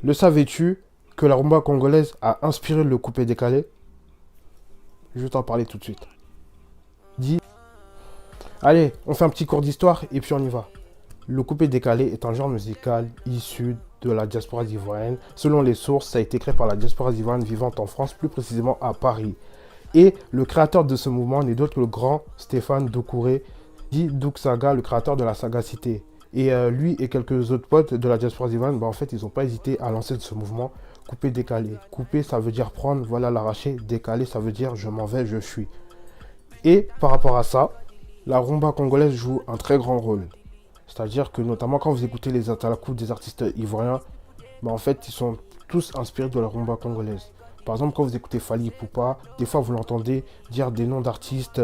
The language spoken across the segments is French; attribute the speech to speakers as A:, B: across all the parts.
A: Le savais-tu que la rumba congolaise a inspiré le coupé-décalé? Je vais t'en parler tout de suite. Dis. Allez, on fait un petit cours d'histoire et puis on y va. Le coupé-décalé est un genre musical issu de la diaspora ivoirienne. Selon les sources, ça a été créé par la diaspora ivoirienne vivant en France, plus précisément à Paris. Et le créateur de ce mouvement n'est d'autre que le grand Stéphane Doucouré, dit Douksaga, le créateur de la sagacité. Et lui et quelques autres potes de la diaspora ivoirienne, en fait, ils n'ont pas hésité à lancer ce mouvement coupé-décalé. Couper, ça veut dire prendre, voilà, l'arracher. Décalé, ça veut dire je m'en vais, je fuis. Et par rapport à ça, la rumba congolaise joue un très grand rôle. C'est-à-dire que notamment quand vous écoutez les atalakou des artistes ivoiriens, en fait, ils sont tous inspirés de la rumba congolaise. Par exemple, quand vous écoutez Fally Ipupa, des fois vous l'entendez dire des noms d'artistes,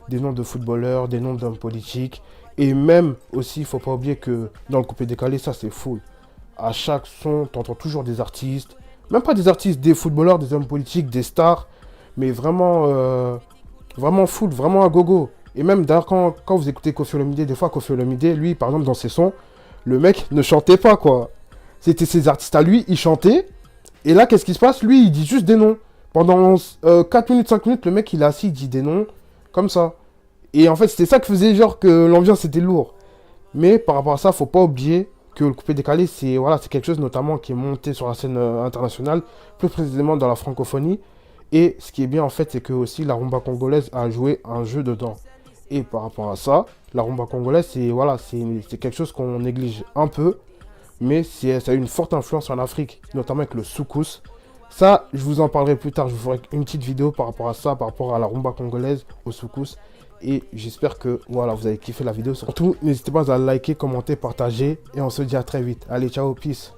A: des noms de footballeurs, des noms d'hommes politiques. Et même aussi, il ne faut pas oublier que dans le coupé décalé, ça c'est full. À chaque son, tu entends toujours des artistes. Même pas des artistes, des footballeurs, des hommes politiques, des stars. Mais vraiment, vraiment full, vraiment à gogo. Et même d'ailleurs, quand vous écoutez Koffi Olomide, des fois Koffi Olomide, lui, par exemple, dans ses sons, le mec ne chantait pas, quoi. C'était ses artistes à lui, il chantait. Et là, qu'est-ce qui se passe? Lui, il dit juste des noms. Pendant 4 minutes, 5 minutes, le mec, il est assis, il dit des noms, comme ça. Et en fait, c'était ça qui faisait genre que l'ambiance était lourde. Mais par rapport à ça, faut pas oublier que le coupé décalé, c'est voilà, c'est quelque chose notamment qui est monté sur la scène internationale, plus précisément dans la francophonie. Et ce qui est bien en fait, c'est que aussi la rumba congolaise a joué un jeu dedans. Et par rapport à ça, la rumba congolaise, c'est voilà, c'est quelque chose qu'on néglige un peu, mais ça a une forte influence en Afrique, notamment avec le soukous. Ça, je vous en parlerai plus tard, je vous ferai une petite vidéo par rapport à ça, par rapport à la rumba congolaise, au soukous. Et j'espère que voilà, vous avez kiffé la vidéo. Surtout, n'hésitez pas à liker, commenter, partager. Et on se dit à très vite. Allez, ciao, peace.